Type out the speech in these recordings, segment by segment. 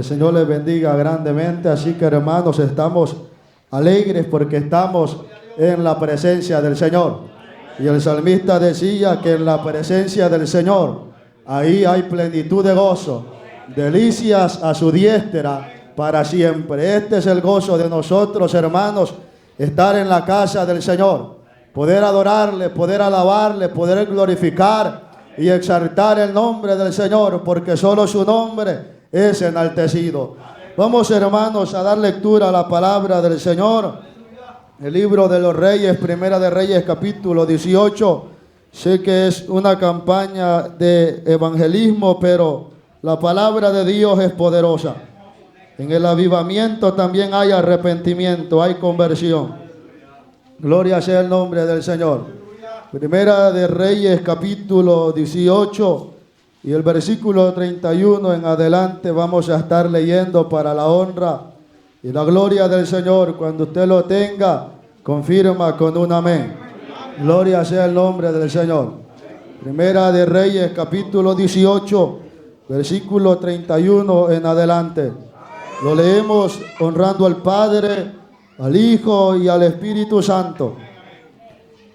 El Señor les bendiga grandemente, así que hermanos, estamos alegres porque estamos en la presencia del Señor. Y el salmista decía que en la presencia del Señor, ahí hay plenitud de gozo, delicias a su diestra para siempre. Este es el gozo de nosotros, hermanos, estar en la casa del Señor, poder adorarle, poder alabarle, poder glorificar y exaltar el nombre del Señor, porque solo su nombre es enaltecido. Vamos, hermanos, a dar lectura a la palabra del Señor. El libro de los Reyes, Primera de Reyes, capítulo 18. Sé que es una campaña de evangelismo, pero la palabra de Dios es poderosa. En el avivamiento también hay arrepentimiento, hay conversión. Gloria sea el nombre del Señor. Primera de Reyes, capítulo 18. Y el versículo 31 en adelante vamos a estar leyendo para la honra y la gloria del Señor. Cuando usted lo tenga, confirma con un amén. Gloria sea el nombre del Señor. Primera de Reyes, capítulo 18, versículo 31 en adelante. Lo leemos honrando al Padre, al Hijo y al Espíritu Santo.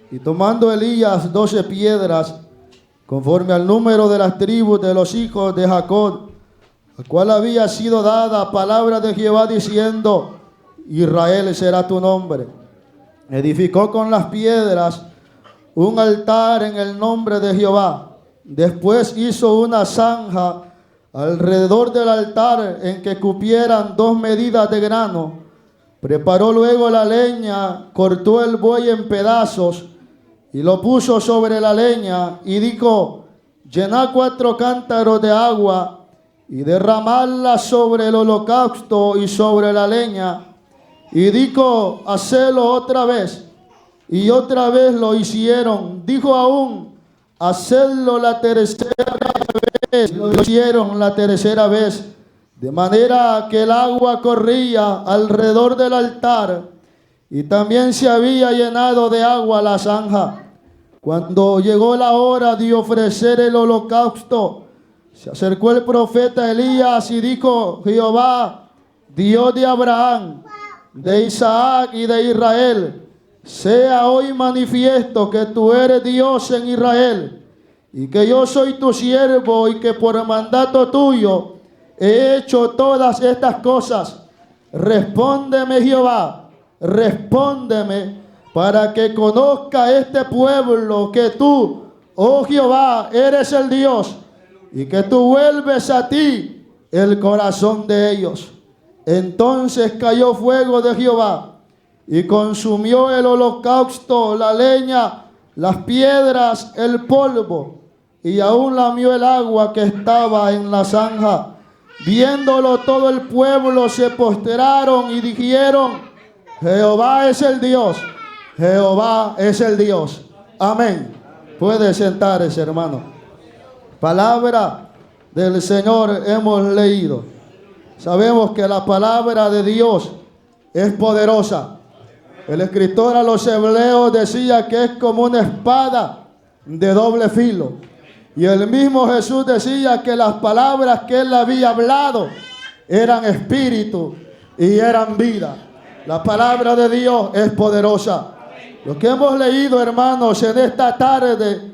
Y tomando Elías 12 piedras, conforme al número de las tribus de los hijos de Jacob, al cual había sido dada palabra de Jehová diciendo: Israel será tu nombre. Edificó con las piedras un altar en el nombre de Jehová. Después hizo una zanja alrededor del altar en que cupieran 2 medidas de grano. Preparó luego la leña, cortó el buey en pedazos y lo puso sobre la leña y dijo: llenad 4 cántaros de agua y derramadla sobre el holocausto y sobre la leña. Y dijo: hacedlo otra vez. Y otra vez lo hicieron. Dijo aún: hacedlo la tercera vez. Lo hicieron la tercera vez. De manera que el agua corría alrededor del altar y también se había llenado de agua la zanja. Cuando llegó la hora de ofrecer el holocausto, se acercó el profeta Elías y dijo: Jehová, Dios de Abraham, de Isaac y de Israel, sea hoy manifiesto que tú eres Dios en Israel y que yo soy tu siervo y que por mandato tuyo he hecho todas estas cosas. Respóndeme, Jehová, respóndeme, para que conozca este pueblo que tú, oh Jehová, eres el Dios y que tú vuelves a ti el corazón de ellos. Entonces cayó fuego de Jehová y consumió el holocausto, la leña, las piedras, el polvo, y aún lamió el agua que estaba en la zanja. Viéndolo todo el pueblo se postraron y dijeron: Jehová es el Dios. Jehová es el Dios. Amén. Puede sentarse, hermano. Palabra del Señor hemos leído. Sabemos que la palabra de Dios es poderosa. El escritor a los hebreos decía que es como una espada de doble filo. Y el mismo Jesús decía que las palabras que él había hablado eran espíritu y eran vida. La palabra de Dios es poderosa. Lo que hemos leído, hermanos, en esta tarde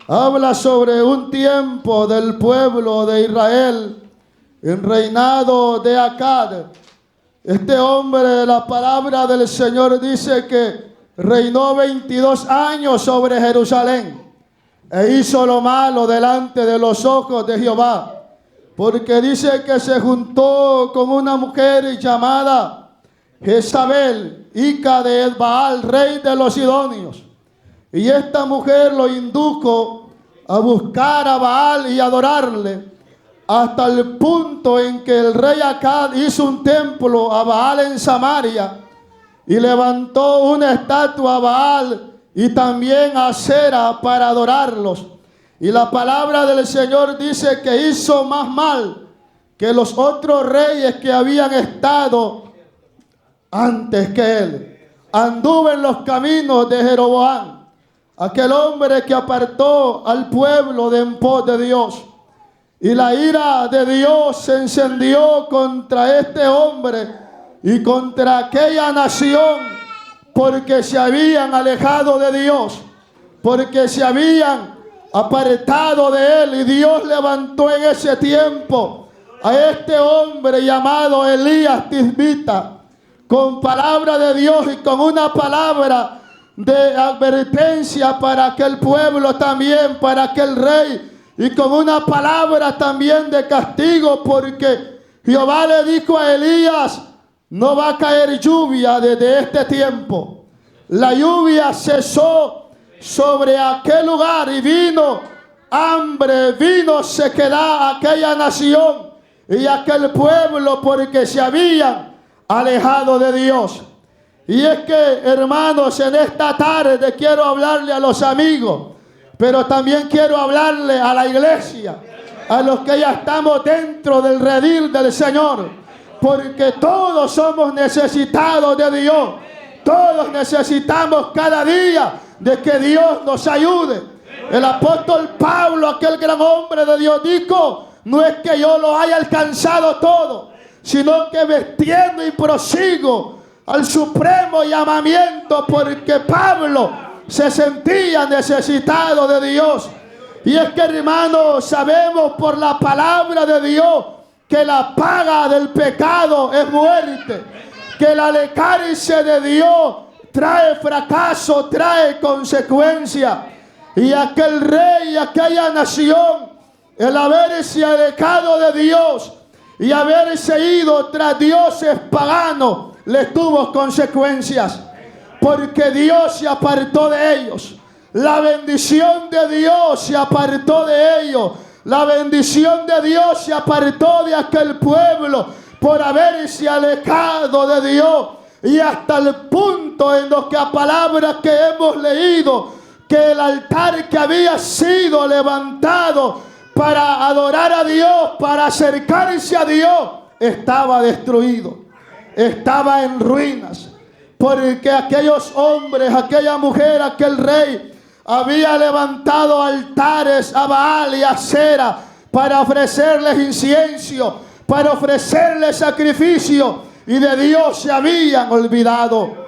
habla sobre un tiempo del pueblo de Israel en reinado de Acab. Este hombre, la palabra del Señor dice que reinó 22 años sobre Jerusalén e hizo lo malo delante de los ojos de Jehová, porque dice que se juntó con una mujer llamada Jezabel, hija de Baal, rey de los sidonios. Y esta mujer lo indujo a buscar a Baal y adorarle, hasta el punto en que el rey Acab hizo un templo a Baal en Samaria y levantó una estatua a Baal y también a Asera para adorarlos. Y la palabra del Señor dice que hizo más mal que los otros reyes que habían estado antes que él. Anduvo en los caminos de Jeroboam, aquel hombre que apartó al pueblo de en pos de Dios. Y la ira de Dios se encendió contra este hombre y contra aquella nación, porque se habían alejado de Dios, porque se habían apartado de Él. Y Dios levantó en ese tiempo a este hombre llamado Elías Tisbita, con palabra de Dios y con una palabra de advertencia para aquel pueblo también, para aquel rey, y con una palabra también de castigo, porque Jehová le dijo a Elías: no va a caer lluvia desde este tiempo. La lluvia cesó sobre aquel lugar y vino hambre, vino sequedad a aquella nación y aquel pueblo, porque se habían alejado de Dios. Y es que, hermanos, en esta tarde quiero hablarle a los amigos, pero también quiero hablarle a la iglesia, a los que ya estamos dentro del redil del Señor, porque todos somos necesitados de Dios. Todos necesitamos cada día de que Dios nos ayude. El apóstol Pablo, aquel gran hombre de Dios, dijo: no es que yo lo haya alcanzado todo, sino que me extiendo y prosigo al supremo llamamiento, porque Pablo se sentía necesitado de Dios. Y es que, hermanos, sabemos por la palabra de Dios que la paga del pecado es muerte, que el alejarse de Dios trae fracaso, trae consecuencia. Y aquel rey, aquella nación, el haberse alejado de Dios y haberse ido tras dioses paganos, les tuvo consecuencias, porque Dios se apartó de ellos. La bendición de Dios se apartó de ellos. La bendición de Dios se apartó de aquel pueblo por haberse alejado de Dios. Y hasta el punto en los que a palabras que hemos leído, que el altar que había sido levantado para adorar a Dios, para acercarse a Dios, estaba destruido, estaba en ruinas, porque aquellos hombres, aquella mujer, aquel rey había levantado altares a Baal y a Acera para ofrecerles incienso, para ofrecerles sacrificio, y de Dios se habían olvidado.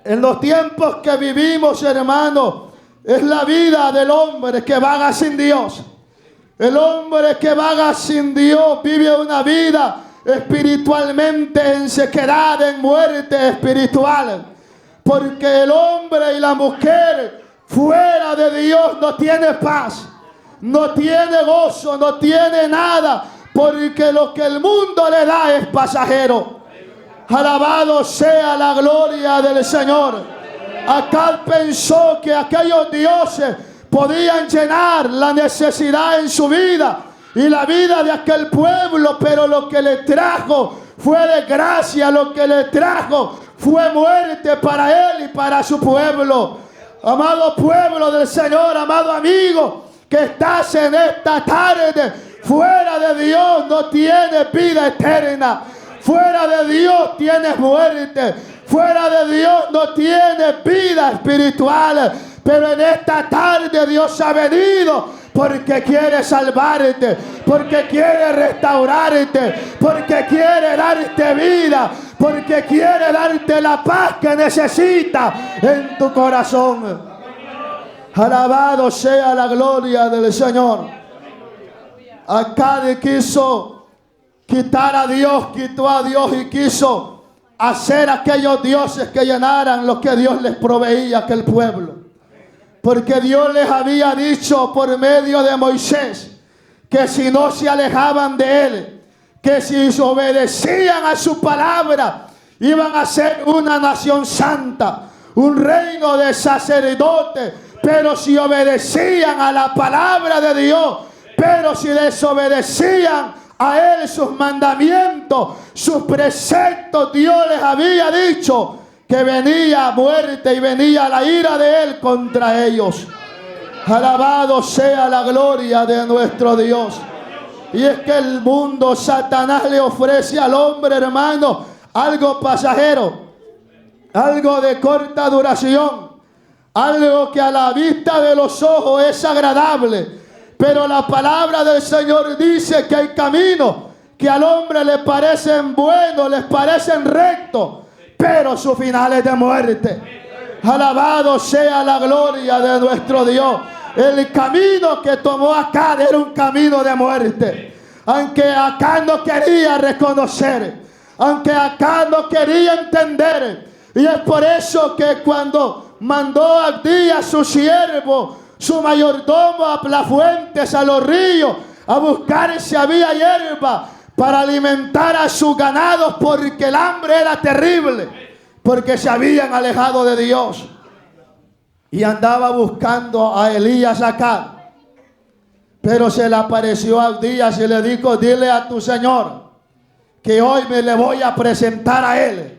En los tiempos que vivimos, hermanos, es la vida del hombre que vaga sin Dios. El hombre que vaga sin Dios vive una vida espiritualmente en sequedad, en muerte espiritual. Porque el hombre y la mujer fuera de Dios no tiene paz, no tiene gozo, no tiene nada, porque lo que el mundo le da es pasajero. Alabado sea la gloria del Señor. Acab pensó que aquellos dioses podían llenar la necesidad en su vida y la vida de aquel pueblo, pero lo que le trajo fue desgracia, lo que le trajo fue muerte para él y para su pueblo. Amado pueblo del Señor, amado amigo que estás en esta tarde, fuera de Dios no tienes vida eterna. Fuera de Dios tienes muerte. Fuera de Dios no tienes vida espiritual. Pero en esta tarde Dios ha venido porque quiere salvarte, porque quiere restaurarte, porque quiere darte vida, porque quiere darte la paz que necesitas en tu corazón. Alabado sea la gloria del Señor. Acab quiso quitar a Dios, quitó a Dios y quiso hacer aquellos dioses que llenaran lo que Dios les proveía a aquel pueblo. Porque Dios les había dicho por medio de Moisés que si no se alejaban de Él, que si obedecían a su palabra, iban a ser una nación santa, un reino de sacerdotes. Pero si obedecían a la palabra de Dios, pero si desobedecían a Él, sus mandamientos, sus preceptos, Dios les había dicho que venía muerte y venía la ira de Él contra ellos. Alabado sea la gloria de nuestro Dios. Y es que el mundo, Satanás le ofrece al hombre, hermano, algo pasajero, algo de corta duración, algo que a la vista de los ojos es agradable, Pero la palabra del Señor dice que hay caminos que al hombre le parecen buenos, les parecen rectos, pero su final es de muerte. Alabado sea la gloria de nuestro Dios. El camino que tomó Acab era un camino de muerte. Aunque Acab no quería reconocer, aunque Acab no quería entender. Y es por eso que cuando mandó a Abdías, su siervo, su mayordomo, a las fuentes, a los ríos, a buscar si había hierba para alimentar a sus ganados, porque el hambre era terrible, porque se habían alejado de Dios. Y andaba buscando a Elías Acab. Pero se le apareció a Abdías y le dijo: dile a tu señor que hoy me le voy a presentar a él.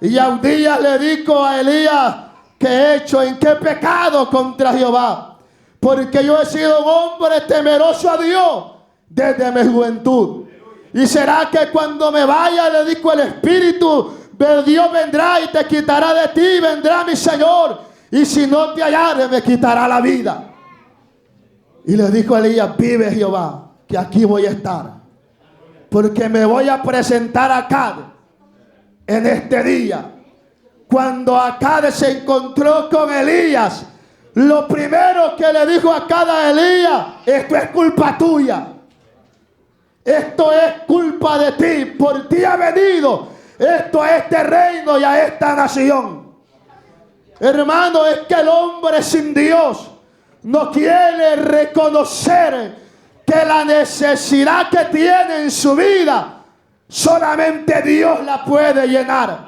Y Abdías le dijo a Elías: ¿qué he hecho? ¿En qué pecado contra Jehová? Porque yo he sido un hombre temeroso a Dios desde mi juventud. Y será que cuando me vaya, le dijo el Espíritu, Dios vendrá y te quitará de ti, vendrá mi Señor, y si no te hallare, me quitará la vida. Y le dijo a Elías: vive Jehová, que aquí voy a estar, porque me voy a presentar a Acab en este día. Cuando Acab se encontró con Elías, lo primero que le dijo Acab a Elías: esto es culpa tuya, esto es culpa de ti, por ti ha venido esto a este reino y a esta nación. Hermano, es que el hombre sin Dios no quiere reconocer que la necesidad que tiene en su vida solamente Dios la puede llenar.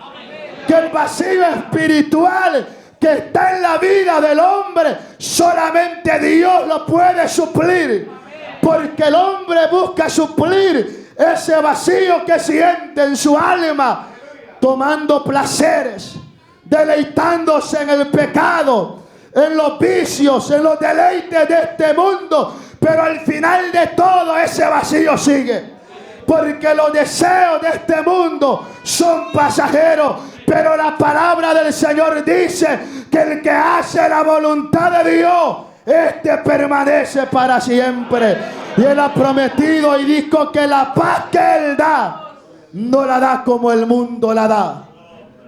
Que el vacío espiritual que está en la vida del hombre solamente Dios lo puede suplir. Porque el hombre busca suplir ese vacío que siente en su alma, tomando placeres, deleitándose en el pecado, en los vicios, en los deleites de este mundo. Pero al final de todo ese vacío sigue, porque los deseos de este mundo son pasajeros. Pero la palabra del Señor dice que el que hace la voluntad de Dios, este permanece para siempre. Y Él ha prometido y dijo que la paz que Él da, no la da como el mundo la da.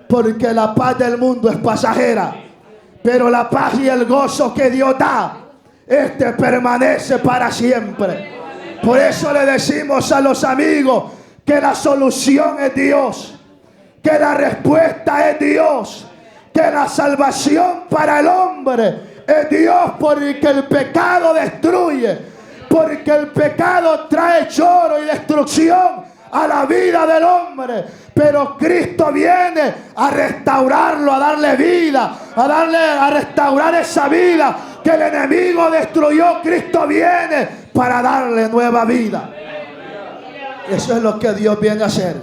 Porque la paz del mundo es pasajera, pero la paz y el gozo que Dios da, este permanece para siempre. Por eso le decimos a los amigos que la solución es Dios, que la respuesta es Dios, que la salvación para el hombre es Dios, porque el pecado destruye, porque el pecado trae lloro y destrucción a la vida del hombre. Pero Cristo viene a restaurarlo, a darle vida, a restaurar esa vida que el enemigo destruyó. Cristo viene para darle nueva vida. Eso es lo que Dios viene a hacer.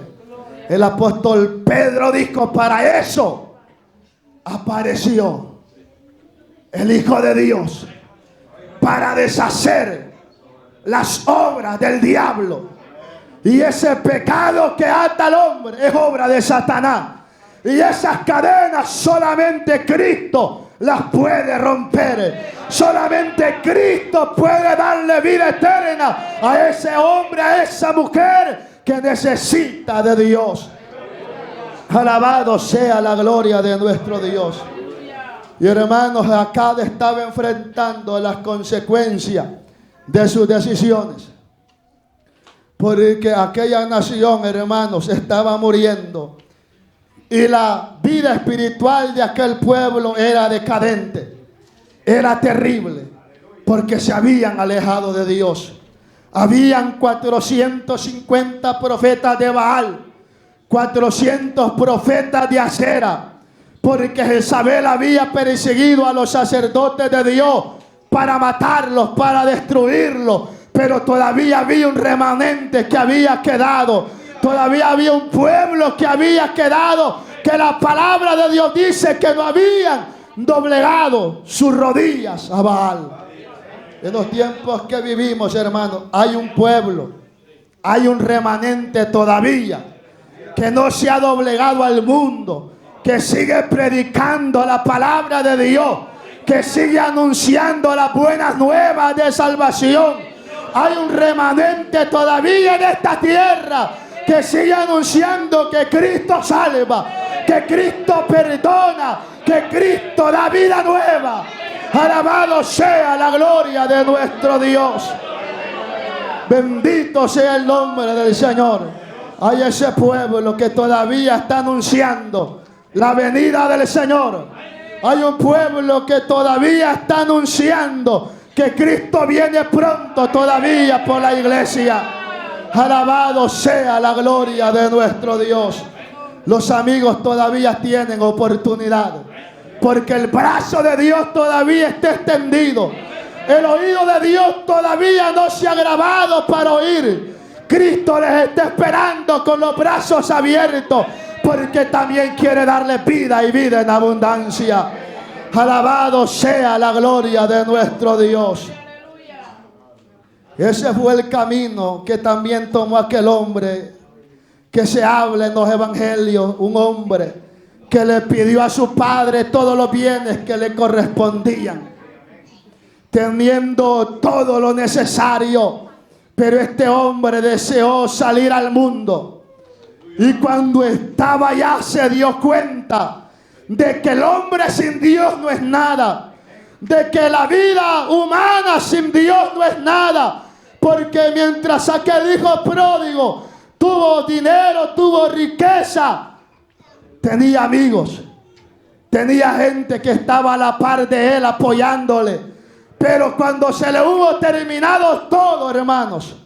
El apóstol Pedro dijo: para eso apareció el Hijo de Dios, para deshacer las obras del diablo. Y ese pecado que ata al hombre es obra de Satanás. Y esas cadenas solamente Cristo las puede romper. Solamente Cristo puede darle vida eterna a ese hombre, a esa mujer que necesita de Dios. Alabado sea la gloria de nuestro Dios. Y hermanos, Acab estaba enfrentando las consecuencias de sus decisiones. Porque aquella nación, hermanos, estaba muriendo. Y la vida espiritual de aquel pueblo era decadente. Era terrible. Porque se habían alejado de Dios. Habían 450 profetas de Baal, 400 profetas de Acera. Porque Jezabel había perseguido a los sacerdotes de Dios para matarlos, para destruirlos. Pero todavía había un remanente que había quedado. Todavía había un pueblo que había quedado, que la palabra de Dios dice que no habían doblegado sus rodillas a Baal. En los tiempos que vivimos, hermanos, hay un pueblo, hay un remanente todavía que no se ha doblegado al mundo, que sigue predicando la palabra de Dios, que sigue anunciando las buenas nuevas de salvación. Hay un remanente todavía en esta tierra que sigue anunciando que Cristo salva, que Cristo perdona, que Cristo da vida nueva. Alabado sea la gloria de nuestro Dios. Bendito sea el nombre del Señor. Hay ese pueblo que todavía está anunciando la venida del Señor. Hay un pueblo que todavía está anunciando que Cristo viene pronto todavía por la iglesia. Alabado sea la gloria de nuestro Dios. Los amigos todavía tienen oportunidad, porque el brazo de Dios todavía está extendido. El oído de Dios todavía no se ha grabado para oír. Cristo les está esperando con los brazos abiertos, porque también quiere darle vida y vida en abundancia. Alabado sea la gloria de nuestro Dios. Ese fue el camino que también tomó aquel hombre que se habla en los evangelios. Un hombre que le pidió a su padre todos los bienes que le correspondían, teniendo todo lo necesario. Pero este hombre deseó salir al mundo, y cuando estaba allá se dio cuenta de que el hombre sin Dios no es nada, de que la vida humana sin Dios no es nada. Porque mientras aquel hijo pródigo tuvo dinero, tuvo riqueza, tenía amigos, tenía gente que estaba a la par de él apoyándole. Pero cuando se le hubo terminado todo, hermanos,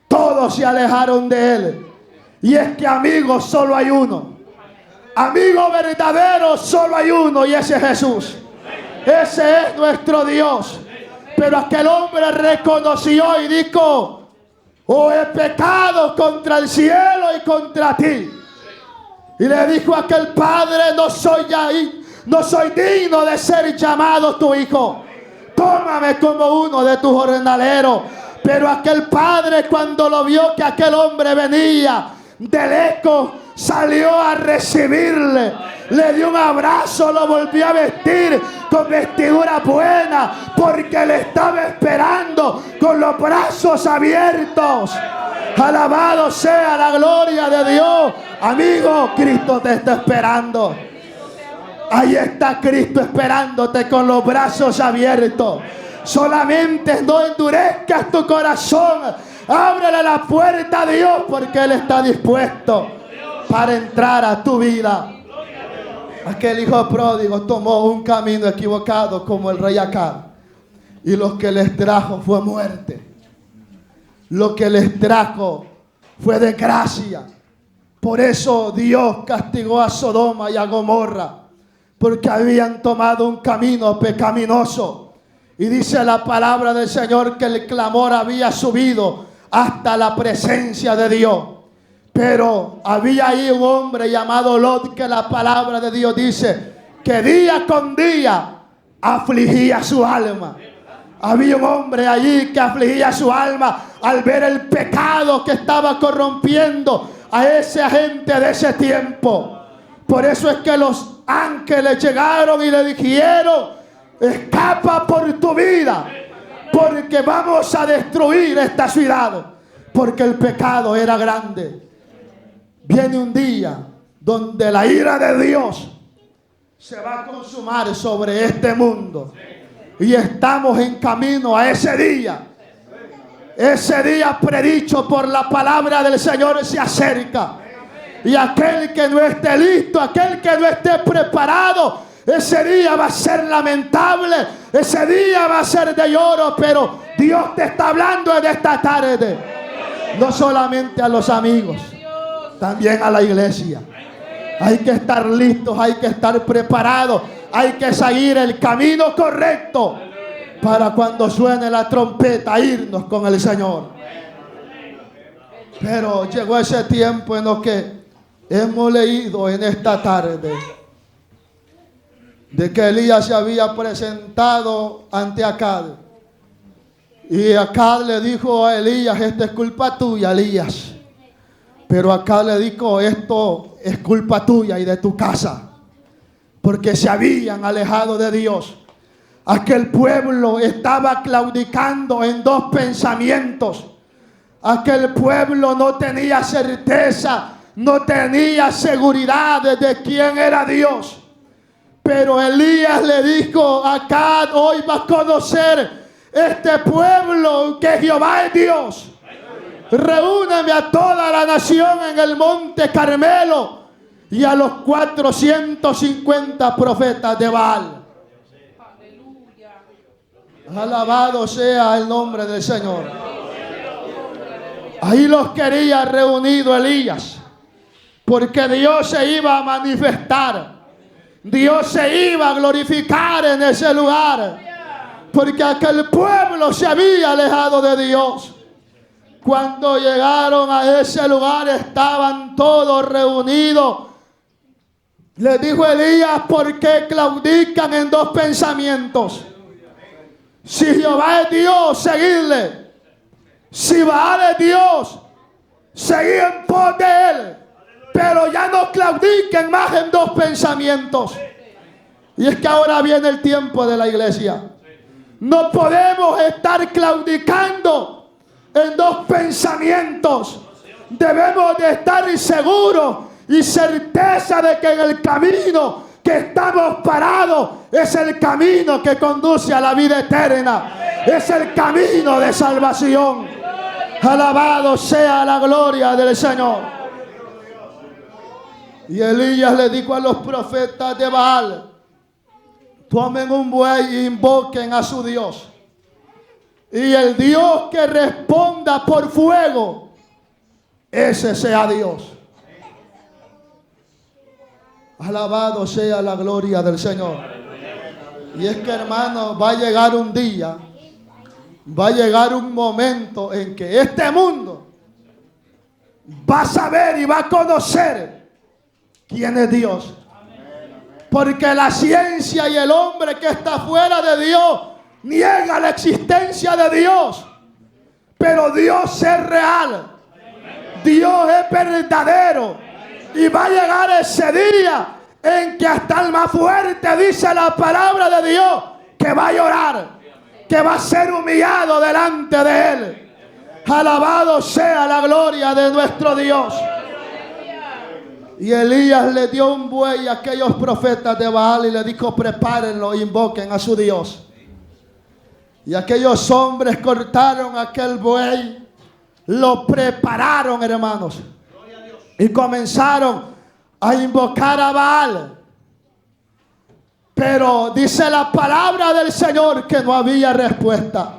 todos se alejaron de él. Y es que amigos solo hay uno. Amigo verdadero solo hay uno, y ese es Jesús. Ese es nuestro Dios. Pero aquel hombre reconoció y dijo: oh, he pecado contra el cielo y contra ti. Y le dijo a aquel padre: no soy digno de ser llamado tu hijo. Tómame como uno de tus jornaleros. Pero aquel padre, cuando lo vio que aquel hombre venía de lejos, salió a recibirle, le dio un abrazo, lo volvió a vestir con vestidura buena, porque le estaba esperando con los brazos abiertos. Alabado sea la gloria de Dios. Amigo, Cristo te está esperando. Ahí está Cristo esperándote con los brazos abiertos. Solamente no endurezcas tu corazón. Ábrele la puerta a Dios, porque Él está dispuesto para entrar a tu vida. Aquel hijo pródigo tomó un camino equivocado como el rey Acab, y lo que les trajo fue muerte. Lo que les trajo fue desgracia. Por eso Dios castigó a Sodoma y a Gomorra, porque habían tomado un camino pecaminoso. Y dice la palabra del Señor que el clamor había subido hasta la presencia de Dios. Pero había ahí un hombre llamado Lot, que la palabra de Dios dice que día con día afligía su alma. Había un hombre allí que afligía su alma al ver el pecado que estaba corrompiendo a esa gente de ese tiempo. Por eso es que los ángeles llegaron y le dijeron: escapa por tu vida, porque vamos a destruir esta ciudad, porque el pecado era grande. Viene un día donde la ira de Dios se va a consumar sobre este mundo, y estamos en camino a ese día. Ese día predicho por la palabra del Señor se acerca, y aquel que no esté listo, aquel que no esté preparado, ese día va a ser lamentable, ese día va a ser de lloro. Pero Dios te está hablando en esta tarde, no solamente a los amigos, también a la iglesia. Hay que estar listos, hay que estar preparados, hay que seguir el camino correcto para cuando suene la trompeta irnos con el Señor. Pero llegó ese tiempo en lo que hemos leído en esta tarde, de que Elías se había presentado ante Acab, y Acab le dijo a Elías: esto es culpa tuya, Elías. Pero Acab le dijo: esto es culpa tuya y de tu casa, porque se habían alejado de Dios. Aquel pueblo estaba claudicando en dos pensamientos. Aquel pueblo no tenía certeza, no tenía seguridad de quién era Dios. Pero Elías le dijo a Acab: hoy vas a conocer este pueblo que Jehová es Dios. Reúneme a toda la nación en el monte Carmelo y a los 450 profetas de Baal. Alabado sea el nombre del Señor. Ahí los quería reunido Elías, porque Dios se iba a manifestar. Dios se iba a glorificar en ese lugar, porque aquel pueblo se había alejado de Dios. Cuando llegaron a ese lugar estaban todos reunidos. Le dijo Elías: ¿por qué claudican en dos pensamientos? Si Jehová es Dios, seguidle. Si Baal es Dios, seguid en pos de él. Pero ya no claudiquen más en dos pensamientos. Y es que ahora viene el tiempo de la iglesia. No podemos estar claudicando en dos pensamientos. Debemos de estar seguros y certeza de que en el camino que estamos parados es el camino que conduce a la vida eterna. Es el camino de salvación. Alabado sea la gloria del Señor. Y Elías le dijo a los profetas de Baal: tomen un buey e invoquen a su Dios. Y el Dios que responda por fuego, ese sea Dios. Alabado sea la gloria del Señor. Y es que, hermano, va a llegar un día, va a llegar un momento en que este mundo va a saber y va a conocer quién es Dios. Porque la ciencia y el hombre que está fuera de Dios niega la existencia de Dios. Pero Dios es real. Dios es verdadero. Y va a llegar ese día en que hasta el más fuerte, dice la palabra de Dios, que va a llorar, que va a ser humillado delante de él. Alabado sea la gloria de nuestro Dios. Y Elías le dio un buey a aquellos profetas de Baal y le dijo: prepárenlo, invoquen a su Dios. Y aquellos hombres cortaron aquel buey, lo prepararon, hermanos, y comenzaron a invocar a Baal. Pero dice la palabra del Señor que no había respuesta,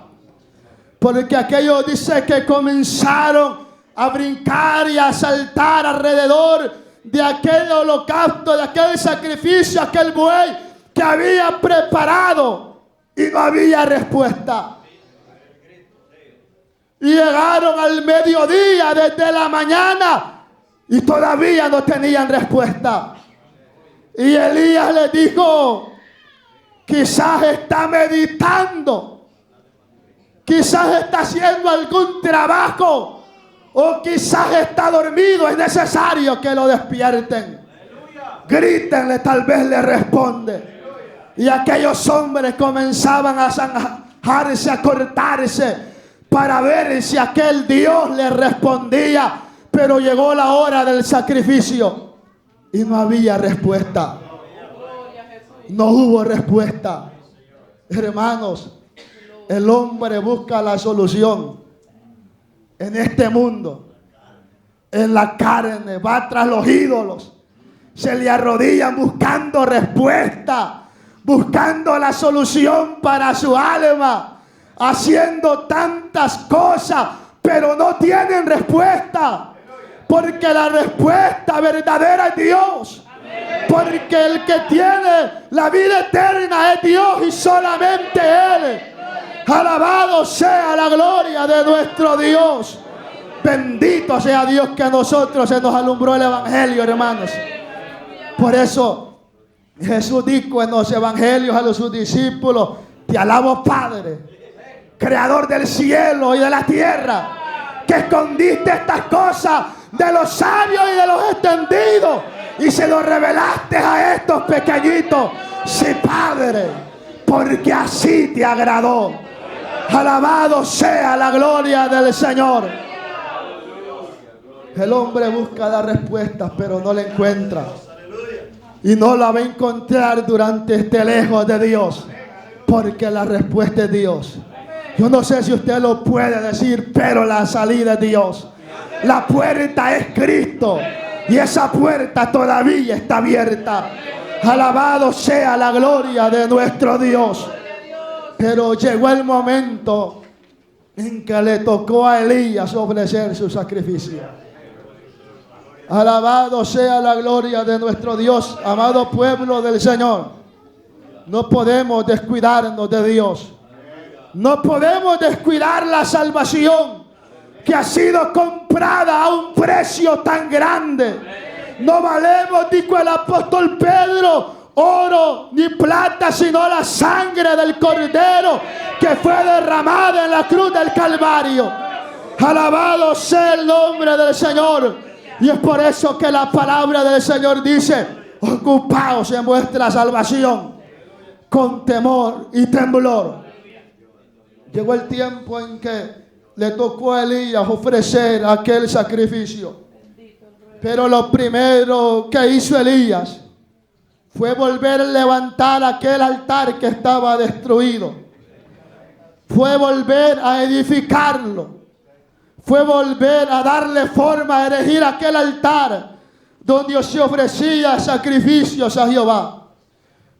porque aquellos, dice, que comenzaron a brincar y a saltar alrededor de aquel holocausto, de aquel sacrificio, aquel buey que había preparado, y no había respuesta. Y llegaron al mediodía desde la mañana y todavía no tenían respuesta. Y Elías les dijo: quizás está meditando, quizás está haciendo algún trabajo, o quizás está dormido. Es necesario que lo despierten. Grítenle, tal vez le responde. Y aquellos hombres comenzaban a zanjarse, a cortarse, para ver si aquel Dios le respondía. Pero llegó la hora del sacrificio y no había respuesta. No hubo respuesta. Hermanos, el hombre busca la solución en este mundo, en la carne, va tras los ídolos, se le arrodillan buscando respuesta, buscando la solución para su alma, haciendo tantas cosas, pero no tienen respuesta, porque la respuesta verdadera es Dios. Porque el que tiene la vida eterna es Dios y solamente Él. Alabado sea la gloria de nuestro Dios. Bendito sea Dios que a nosotros se nos alumbró el evangelio, hermanos. Por eso Jesús dijo en los evangelios a sus discípulos: te alabo, Padre, creador del cielo y de la tierra, que escondiste estas cosas de los sabios y de los entendidos y se lo revelaste a estos pequeñitos. Sí, Padre, porque así te agradó. Alabado sea la gloria del Señor. El hombre busca las respuestas, pero no la encuentra. Y no la va a encontrar durante este lejos de Dios, porque la respuesta es Dios. Yo no sé si usted lo puede decir, pero la salida es Dios. La puerta es Cristo, y esa puerta todavía está abierta. Alabado sea la gloria de nuestro Dios. Pero llegó el momento en que le tocó a Elías ofrecer su sacrificio. Alabado sea la gloria de nuestro Dios, amado pueblo del Señor. No podemos descuidarnos de Dios. No podemos descuidar la salvación que ha sido comprada a un precio tan grande. No valemos, dijo el apóstol Pedro, oro ni plata, sino la sangre del Cordero que fue derramada en la cruz del Calvario. Alabado sea el nombre del Señor. Y es por eso que la palabra del Señor dice: ocupaos en vuestra salvación con temor y temblor. Llegó el tiempo en que le tocó a Elías ofrecer aquel sacrificio. Pero lo primero que hizo Elías fue volver a levantar aquel altar que estaba destruido. Fue volver a edificarlo. Fue volver a darle forma, a erigir aquel altar donde se ofrecía sacrificios a Jehová.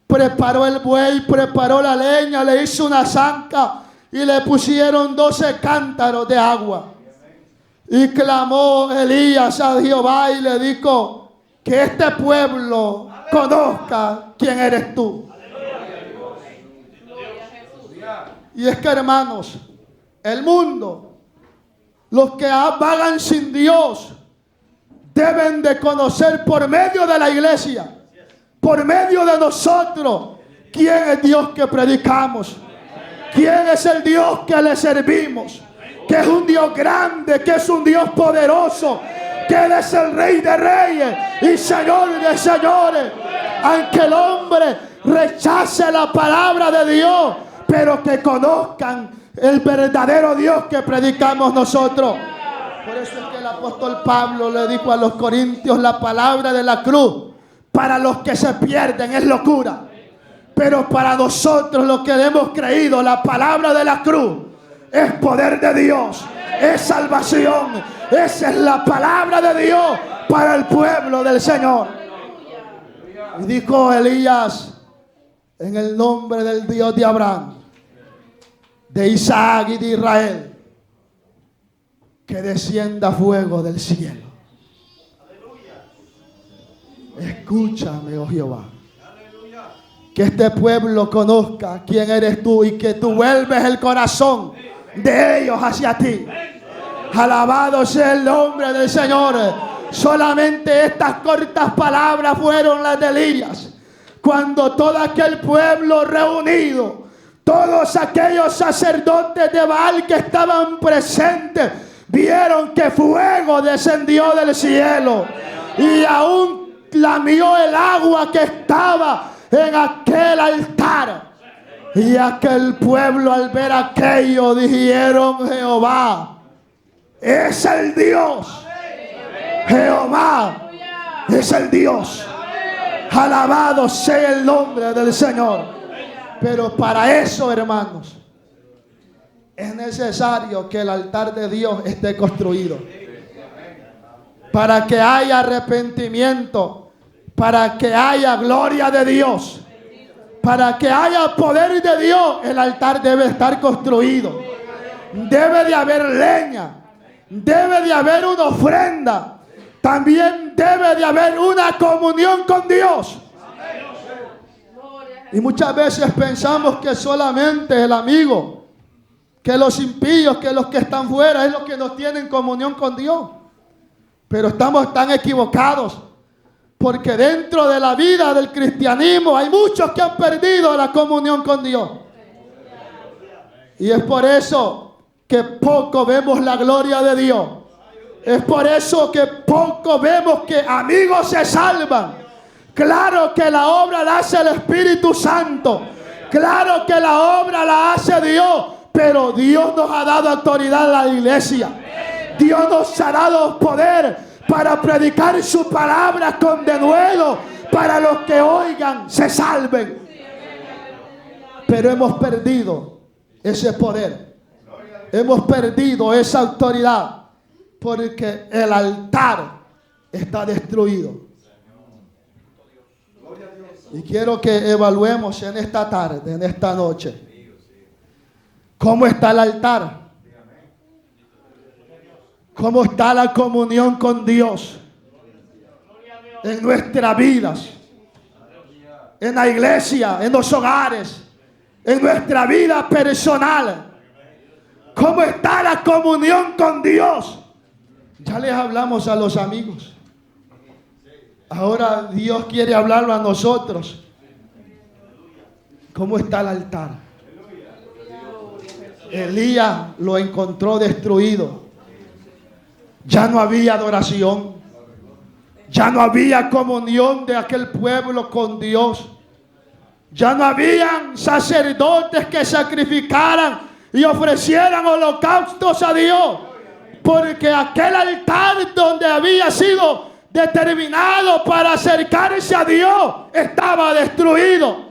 Preparó el buey, preparó la leña, le hizo una zanca y le pusieron 12 cántaros de agua. Y clamó Elías a Jehová y le dijo: que este pueblo conozca quién eres tú. Y es que, hermanos, el mundo, los que vagan sin Dios, deben de conocer por medio de la iglesia, por medio de nosotros, quién es Dios que predicamos, quién es el Dios que le servimos, que es un Dios grande, que es un Dios poderoso, que Él es el Rey de Reyes y Señor de Señores. Aunque el hombre rechace la palabra de Dios, pero que conozcan el verdadero Dios que predicamos nosotros. Por eso es que el apóstol Pablo le dijo a los corintios: la palabra de la cruz para los que se pierden es locura, pero para nosotros los que hemos creído, la palabra de la cruz es poder de Dios, es salvación. Esa es la palabra de Dios para el pueblo del Señor. Y dijo Elías: en el nombre del Dios de Abraham, de Isaac y de Israel, que descienda fuego del cielo. Escúchame, oh Jehová, que este pueblo conozca quién eres tú y que tú vuelves el corazón de ellos hacia ti. Alabado sea el nombre del Señor. Solamente estas cortas palabras fueron las de Elías, cuando todo aquel pueblo reunido, todos aquellos sacerdotes de Baal que estaban presentes, vieron que fuego descendió del cielo y aún lamió el agua que estaba en aquel altar. Y aquel pueblo, al ver aquello, dijeron: Jehová es el Dios. Jehová es el Dios. Alabado sea el nombre del Señor. Pero para eso, hermanos, es necesario que el altar de Dios esté construido. Para que haya arrepentimiento, para que haya gloria de Dios, para que haya poder de Dios, el altar debe estar construido. Debe de haber leña, debe de haber una ofrenda, también debe de haber una comunión con Dios. Y muchas veces pensamos que solamente el amigo, que los impíos, que los que están fuera es los que no tienen comunión con Dios. Pero estamos tan equivocados, porque dentro de la vida del cristianismo hay muchos que han perdido la comunión con Dios. Y es por eso que poco vemos la gloria de Dios Es por eso que poco vemos que amigos se salvan. Claro que la obra la hace el Espíritu Santo. Claro que la obra la hace Dios. Pero Dios nos ha dado autoridad a la iglesia. Dios nos ha dado poder para predicar su palabra con denuedo, para los que oigan se salven. Pero hemos perdido ese poder. Hemos perdido esa autoridad. Porque el altar está destruido. Y quiero que evaluemos en esta tarde, en esta noche, cómo está el altar. Cómo está la comunión con Dios en nuestras vidas, en la iglesia, en los hogares, en nuestra vida personal. Cómo está la comunión con Dios. Ya les hablamos a los amigos. Ahora Dios quiere hablarlo a nosotros. ¿Cómo está el altar? Elías lo encontró destruido. Ya no había adoración. Ya no había comunión de aquel pueblo con Dios. Ya no habían sacerdotes que sacrificaran y ofrecieran holocaustos a Dios. Porque aquel altar donde había sido determinado para acercarse a Dios estaba destruido.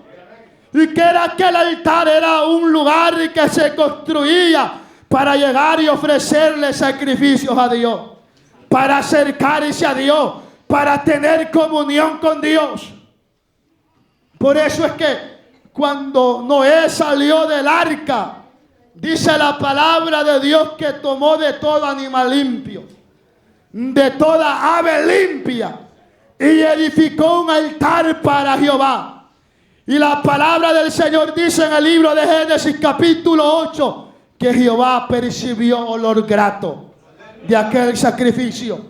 Y que era aquel altar, era un lugar que se construía para llegar y ofrecerle sacrificios a Dios, para acercarse a Dios, para tener comunión con Dios. Por eso es que cuando Noé salió del arca, dice la palabra de Dios que tomó de todo animal limpio, de toda ave limpia, y edificó un altar para Jehová. Y la palabra del Señor dice en el libro de Génesis capítulo 8 que Jehová percibió olor grato de aquel sacrificio.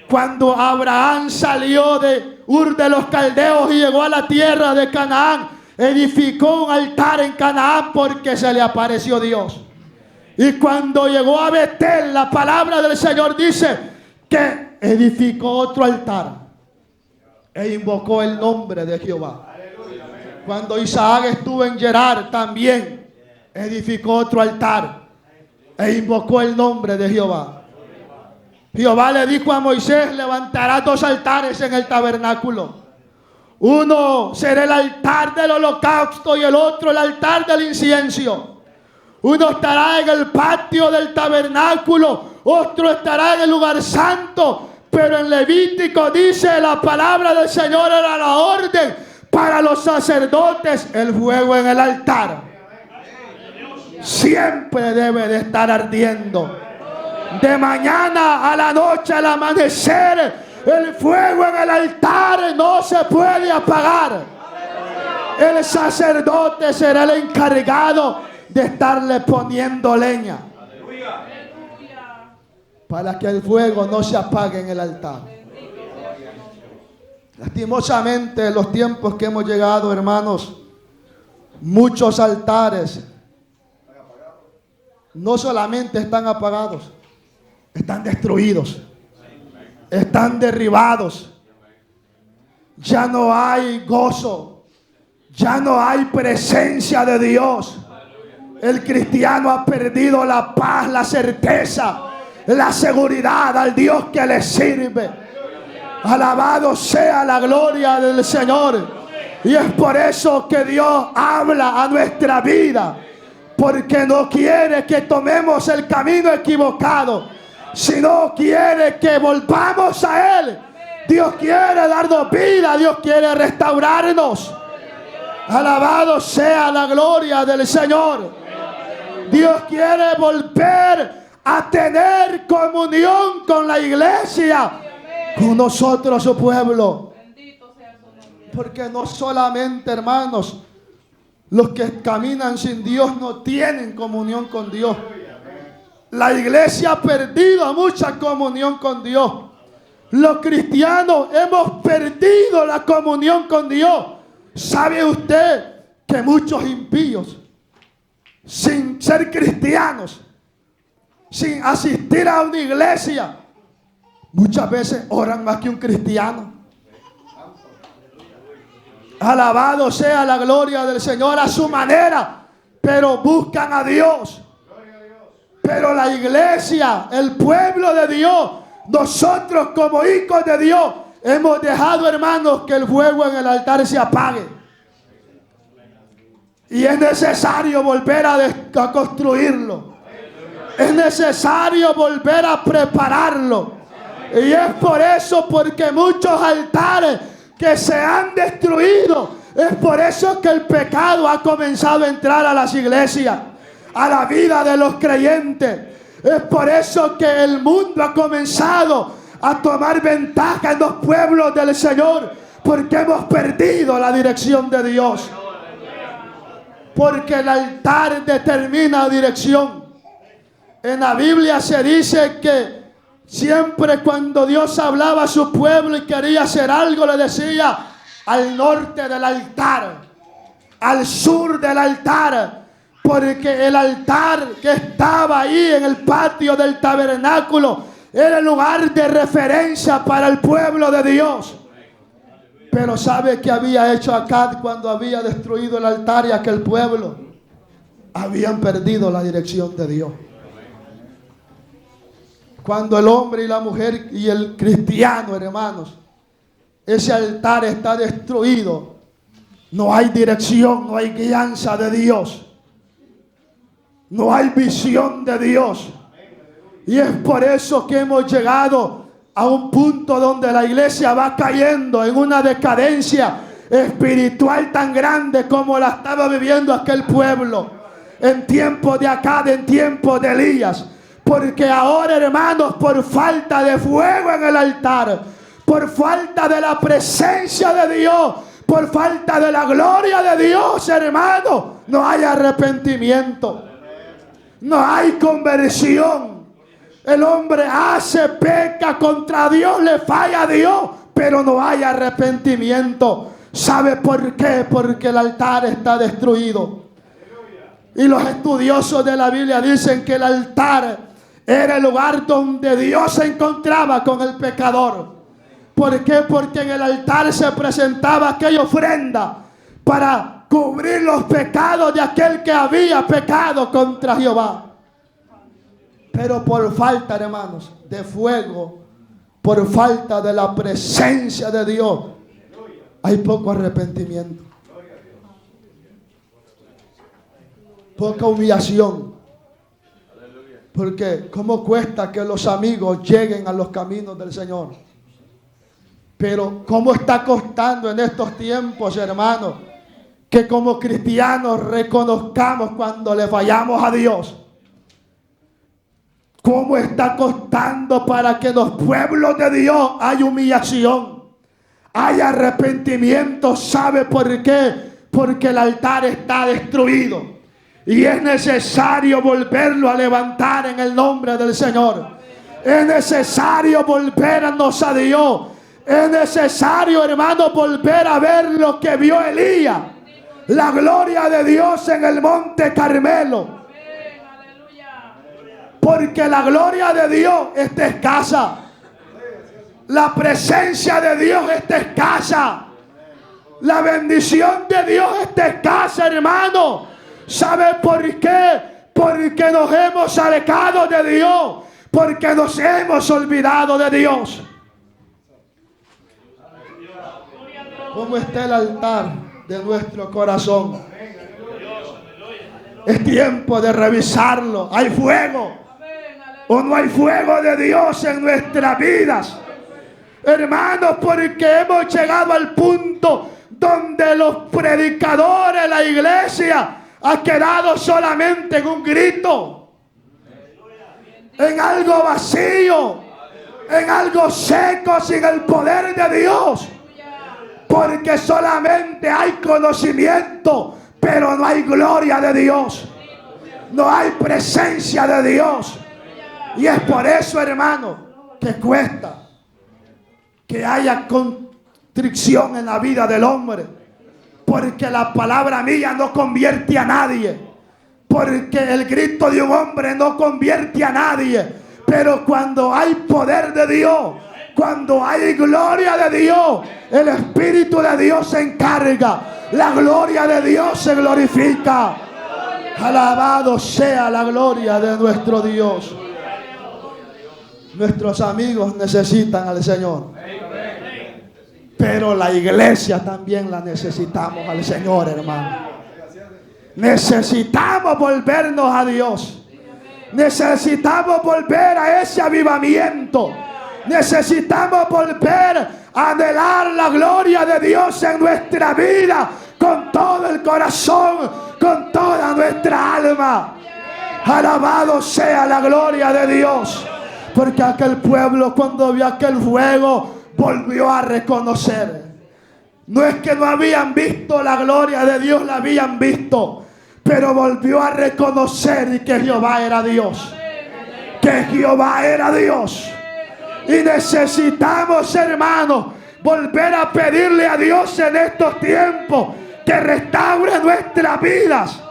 Cuando Abraham salió de Ur de los Caldeos y llegó a la tierra de Canaán, edificó un altar en Canaán porque se le apareció Dios. Y cuando llegó a Betel, la palabra del Señor dice que edificó otro altar e invocó el nombre de Jehová. Cuando Isaac estuvo en Gerar, también edificó otro altar e invocó el nombre de Jehová. Jehová le dijo a Moisés: levantarás 2 altares en el tabernáculo. Uno será el altar del holocausto y el otro el altar del incienso. Uno estará en el patio del tabernáculo, otro estará en el lugar santo. Pero en Levítico dice la palabra del Señor, era la orden para los sacerdotes: el fuego en el altar siempre debe de estar ardiendo. De mañana a la noche, al amanecer, el fuego en el altar no se puede apagar. El sacerdote será el encargado de estarle poniendo leña para que el fuego no se apague en el altar. Lastimosamente, en los tiempos que hemos llegado, hermanos, muchos altares no solamente están apagados, están destruidos, están derribados. Ya no hay gozo, ya no hay presencia de Dios. El cristiano ha perdido la paz, la certeza, la seguridad al Dios que le sirve. Alabado sea la gloria del Señor. Y es por eso que Dios habla a nuestra vida, porque no quiere que tomemos el camino equivocado, sino quiere que volvamos a Él. Dios quiere darnos vida, Dios quiere restaurarnos. Alabado sea la gloria del Señor. Dios quiere volver a tener comunión con la iglesia, con nosotros, su pueblo. Porque no solamente, hermanos, los que caminan sin Dios no tienen comunión con Dios. La iglesia ha perdido mucha comunión con Dios. Los cristianos hemos perdido la comunión con Dios. ¿Sabe usted que muchos impíos, sin ser cristianos, sin asistir a una iglesia, Muchas veces oran más que un cristiano. Alabado sea la gloria del Señor a su manera, pero buscan a Dios. Pero la iglesia, el pueblo de Dios, nosotros como hijos de Dios, hemos dejado, hermanos, que el fuego en el altar se apague. Y es necesario volver a construirlo. Es necesario volver a prepararlo. Y es por eso, porque muchos altares que se han destruido, es por eso que el pecado ha comenzado a entrar a las iglesias, a la vida de los creyentes. Es por eso que el mundo ha comenzado a tomar ventaja en los pueblos del Señor, porque hemos perdido la dirección de Dios. Porque el altar determina dirección. En la Biblia se dice que siempre cuando Dios hablaba a su pueblo y quería hacer algo, le decía: al norte del altar, al sur del altar. Porque el altar que estaba ahí en el patio del tabernáculo era el lugar de referencia para el pueblo de Dios. Pero ¿sabe qué había hecho Acab cuando había destruido el altar y aquel pueblo? Habían perdido la dirección de Dios. Cuando el hombre y la mujer y el cristiano, hermanos, ese altar está destruido, no hay dirección, no hay guianza de Dios, no hay visión de Dios. Y es por eso que hemos llegado a un punto donde la iglesia va cayendo en una decadencia espiritual tan grande como la estaba viviendo aquel pueblo en tiempo de Acab, en tiempo de Elías. Porque ahora, hermanos, por falta de fuego en el altar, por falta de la presencia de Dios, por falta de la gloria de Dios, hermanos, no hay arrepentimiento, no hay conversión. El hombre hace, peca contra Dios, le falla a Dios, pero no hay arrepentimiento. ¿Sabe por qué? Porque el altar está destruido. Y los estudiosos de la Biblia dicen que el altar era el lugar donde Dios se encontraba con el pecador. ¿Por qué? Porque en el altar se presentaba aquella ofrenda para cubrir los pecados de aquel que había pecado contra Jehová. Pero por falta, hermanos, de fuego, por falta de la presencia de Dios, hay poco arrepentimiento, poca humillación. Porque ¿cómo cuesta que los amigos lleguen a los caminos del Señor? Pero ¿cómo está costando en estos tiempos, hermanos, que como cristianos reconozcamos cuando le fallamos a Dios? ¿Cómo está costando para que en los pueblos de Dios haya humillación, haya arrepentimiento? ¿Sabe por qué? Porque el altar está destruido y es necesario volverlo a levantar en el nombre del Señor. Es necesario volvernos a Dios. Es necesario, hermano, volver a ver lo que vio Elías, la gloria de Dios en el monte Carmelo. Porque la gloria de Dios está escasa. La presencia de Dios está escasa. La bendición de Dios está escasa, hermano. ¿Sabe por qué? Porque nos hemos alejado de Dios. Porque nos hemos olvidado de Dios. ¿Cómo está el altar de nuestro corazón? Es tiempo de revisarlo. ¿Hay fuego o no hay fuego de Dios en nuestras vidas? Hermanos, porque hemos llegado al punto donde los predicadores, la iglesia, ha quedado solamente en un grito, en algo vacío, en algo seco, sin el poder de Dios. Porque solamente hay conocimiento, pero no hay gloria de Dios, no hay presencia de Dios. Y es por eso, hermano, que cuesta que haya constricción en la vida del hombre. Porque la palabra mía no convierte a nadie. Porque el grito de un hombre no convierte a nadie. Pero cuando hay poder de Dios, Cuando hay gloria de Dios, el Espíritu de Dios se encarga. La gloria de Dios se glorifica. Alabado sea la gloria de nuestro Dios. Nuestros amigos necesitan al Señor, pero la iglesia también la necesitamos al Señor, hermano. Necesitamos volvernos a Dios. Necesitamos volver a ese avivamiento. Necesitamos volver a anhelar la gloria de Dios en nuestra vida, con todo el corazón, con toda nuestra alma. Alabado sea la gloria de Dios. Porque aquel pueblo, cuando vio aquel fuego, volvió a reconocer. No es que no habían visto la gloria de Dios, la habían visto, pero volvió a reconocer que Jehová era Dios. Que Jehová era Dios. Y necesitamos, hermanos, volver a pedirle a Dios en estos tiempos que restaure nuestras vidas,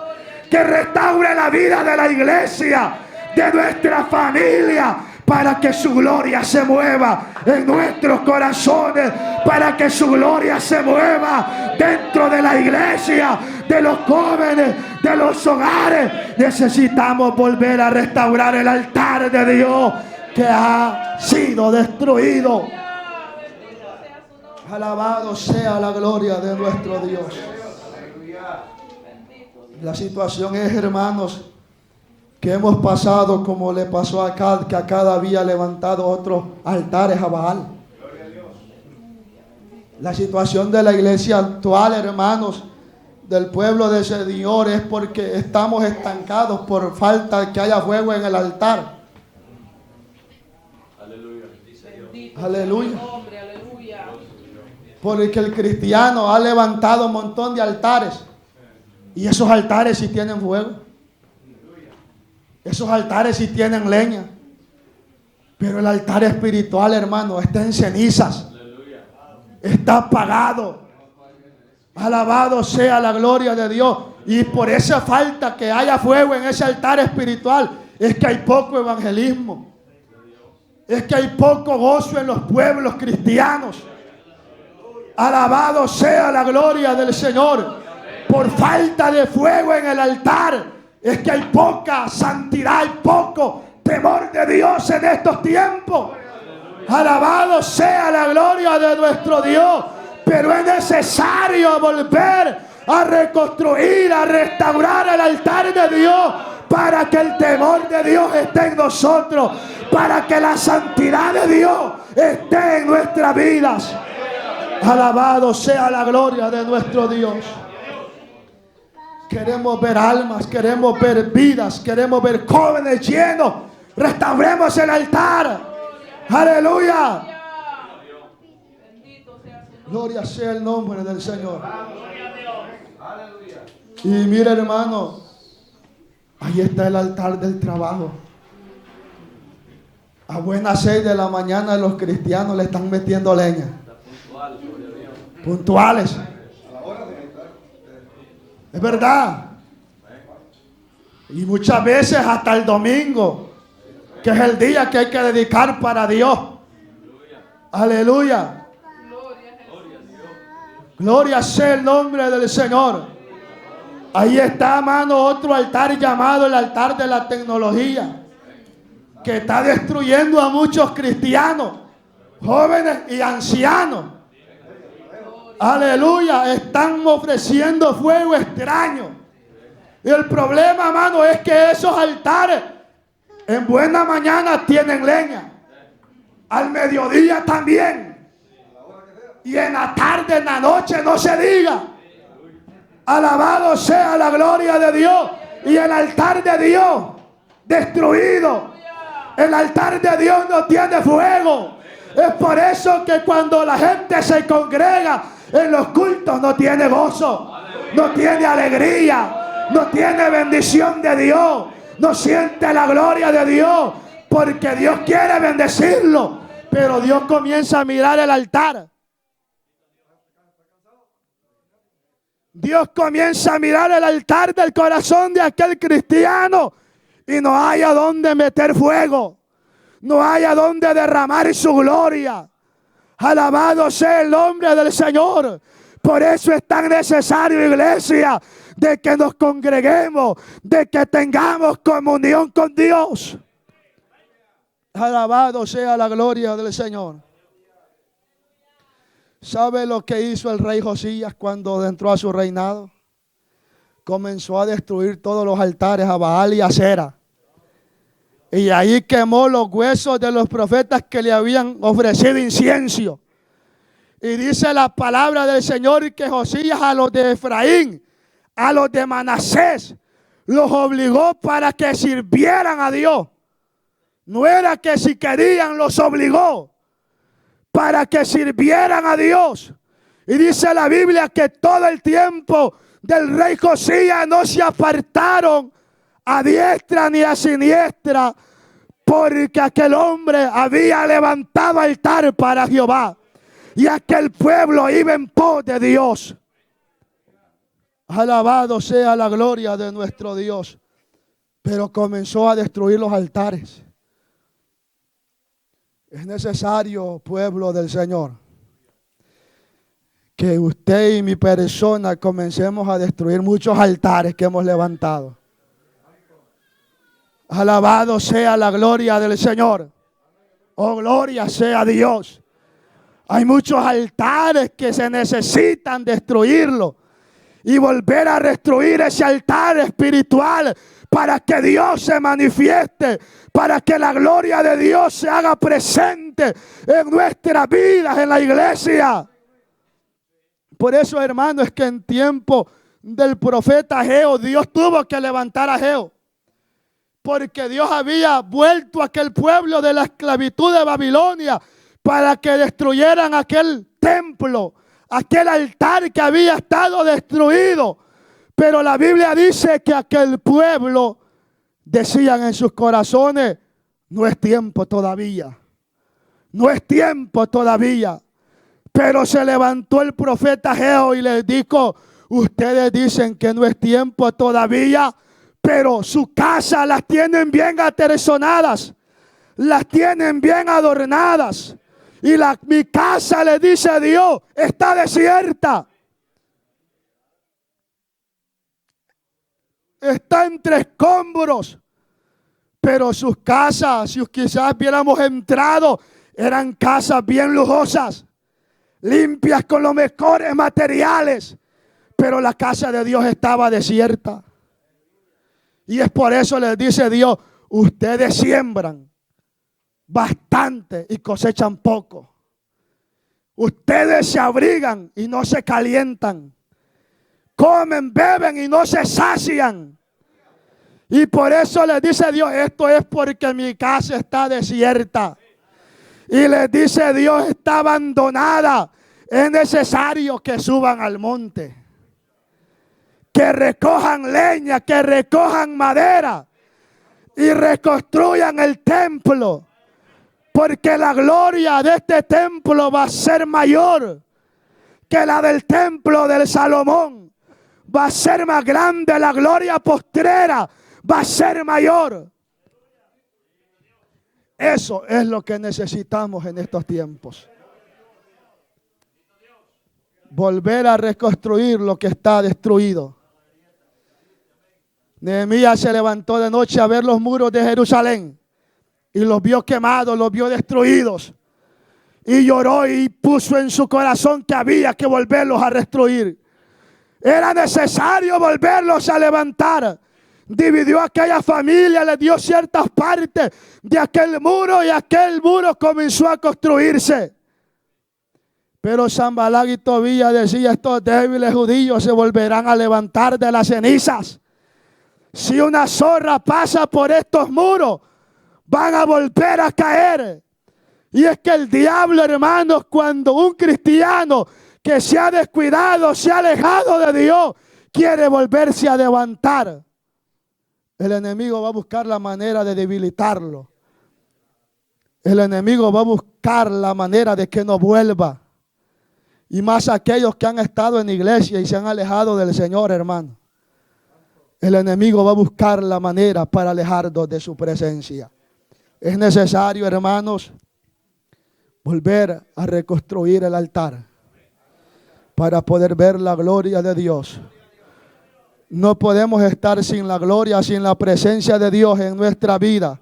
que restaure la vida de la iglesia, de nuestra familia, para que su gloria se mueva en nuestros corazones, para que su gloria se mueva dentro de la iglesia, de los jóvenes, de los hogares. Necesitamos volver a restaurar el altar de Dios que ha sido destruido. Alabado sea la gloria de nuestro Dios. La situación es, hermanos, que hemos pasado como le pasó a Acab, que Acab había levantado otros altares a Baal. La situación de la iglesia actual, hermanos, del pueblo de Señor, es porque estamos estancados por falta de que haya fuego en el altar. Aleluya. Porque el cristiano ha levantado un montón de altares, y esos altares sí tienen fuego. Esos altares sí tienen leña. Pero el altar espiritual, hermano, está en cenizas. Está apagado. Alabado sea la gloria de Dios. Y por esa falta que haya fuego en ese altar espiritual, es que hay poco evangelismo. Es que hay poco gozo en los pueblos cristianos. Alabado sea la gloria del Señor. Por falta de fuego en el altar, es que hay poca santidad, hay poco temor de Dios en estos tiempos. Alabado sea la gloria de nuestro Dios. Pero es necesario volver a reconstruir, a restaurar el altar de Dios, para que el temor de Dios esté en nosotros, para que la santidad de Dios esté en nuestras vidas. Alabado sea la gloria de nuestro Dios. Queremos ver almas, queremos ver vidas, queremos ver jóvenes llenos. Restauremos el altar. Aleluya. Gloria sea el nombre del Señor. Y mira, hermano, ahí está el altar del trabajo. A buenas 6 de la mañana los cristianos le están metiendo leña. Puntuales. Es verdad. Y muchas veces hasta el domingo, que es el día que hay que dedicar para Dios. Aleluya. Gloria sea el nombre del Señor. Ahí está, hermano, otro altar llamado el altar de la tecnología, que está destruyendo a muchos cristianos, jóvenes y ancianos. Aleluya, están ofreciendo fuego extraño. Y el problema, hermano, es que esos altares en buena mañana tienen leña, al mediodía también, y en la tarde, en la noche no se diga. Alabado sea la gloria de Dios. Y el altar de Dios destruido. El altar de Dios no tiene fuego. Es por eso que cuando la gente se congrega en los cultos, no tiene gozo, no tiene alegría, no tiene bendición de Dios, no siente la gloria de Dios, porque Dios quiere bendecirlo, pero Dios comienza a mirar el altar. Dios comienza a mirar el altar del corazón de aquel cristiano, y no hay a dónde meter fuego, no hay a dónde derramar su gloria. Alabado sea el nombre del Señor. Por eso es tan necesario, iglesia, de que nos congreguemos, de que tengamos comunión con Dios. Alabado sea la gloria del Señor. ¿Sabe lo que hizo el rey Josías cuando entró a su reinado? Comenzó a destruir todos los altares a Baal y a Acera. Y ahí quemó los huesos de los profetas que le habían ofrecido incienso. Y dice la palabra del Señor que Josías a los de Efraín, a los de Manasés, los obligó para que sirvieran a Dios. No era que si querían, los obligó para que sirvieran a Dios. Y dice la Biblia que todo el tiempo del rey Josías no se apartaron a diestra ni a siniestra, porque aquel hombre había levantado altar para Jehová. Y aquel pueblo iba en pos de Dios. Alabado sea la gloria de nuestro Dios. Pero comenzó a destruir los altares. Es necesario, pueblo del Señor, que usted y mi persona comencemos a destruir muchos altares que hemos levantado. Alabado sea la gloria del Señor. Oh, gloria sea a Dios. Hay muchos altares que se necesitan destruirlo y volver a destruir ese altar espiritual para que Dios se manifieste, para que la gloria de Dios se haga presente en nuestras vidas, en la iglesia. Por eso, hermano, es que en tiempo del profeta Ageo, Dios tuvo que levantar a Ageo, porque Dios había vuelto a aquel pueblo de la esclavitud de Babilonia para que destruyeran aquel templo, aquel altar que había estado destruido. Pero la Biblia dice que aquel pueblo decían en sus corazones: no es tiempo todavía, no es tiempo todavía. Pero se levantó el profeta Ageo y les dijo: ustedes dicen que no es tiempo todavía, pero su casa las tienen bien atesoradas, las tienen bien adornadas. Y mi casa, le dice Dios, está desierta. Está entre escombros. Pero sus casas, si quizás hubiéramos entrado, eran casas bien lujosas, limpias con los mejores materiales. Pero la casa de Dios estaba desierta. Y es por eso les dice Dios: ustedes siembran bastante y cosechan poco. Ustedes se abrigan y no se calientan. Comen, beben y no se sacian. Y por eso les dice Dios: esto es porque mi casa está desierta. Y les dice Dios: está abandonada. Es necesario que suban al monte, que recojan leña, que recojan madera y reconstruyan el templo. Porque la gloria de este templo va a ser mayor que la del templo del Salomón. Va a ser más grande, la gloria postrera va a ser mayor. Eso es lo que necesitamos en estos tiempos. Volver a reconstruir lo que está destruido. Nehemías se levantó de noche a ver los muros de Jerusalén y los vio quemados, los vio destruidos. Y lloró y puso en su corazón que había que volverlos a reconstruir. Era necesario volverlos a levantar. Dividió a aquella familia, le dio ciertas partes de aquel muro y aquel muro comenzó a construirse. Pero Sanbalat y Tobías decía: estos débiles judíos se volverán a levantar de las cenizas. Si una zorra pasa por estos muros, van a volver a caer. Y es que el diablo, hermanos, cuando un cristiano que se ha descuidado, se ha alejado de Dios, quiere volverse a levantar, el enemigo va a buscar la manera de debilitarlo. El enemigo va a buscar la manera de que no vuelva. Y más aquellos que han estado en la iglesia y se han alejado del Señor, hermano. El enemigo va a buscar la manera para alejarnos de su presencia. Es necesario, hermanos, volver a reconstruir el altar para poder ver la gloria de Dios. No podemos estar sin la gloria, sin la presencia de Dios en nuestra vida.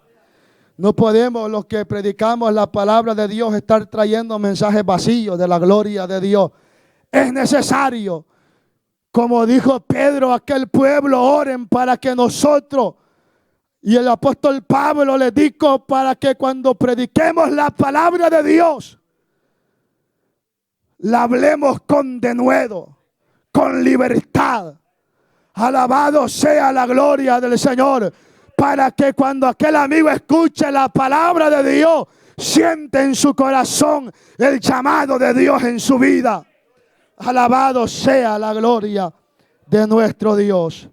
No podemos, los que predicamos la palabra de Dios, estar trayendo mensajes vacíos de la gloria de Dios. Es necesario, como dijo Pedro, a aquel pueblo, oren para que nosotros, y el apóstol Pablo les dijo, para que cuando prediquemos la palabra de Dios, la hablemos con denuedo, con libertad. Alabado sea la gloria del Señor, para que cuando aquel amigo escuche la palabra de Dios, siente en su corazón el llamado de Dios en su vida. Alabado sea la gloria de nuestro Dios.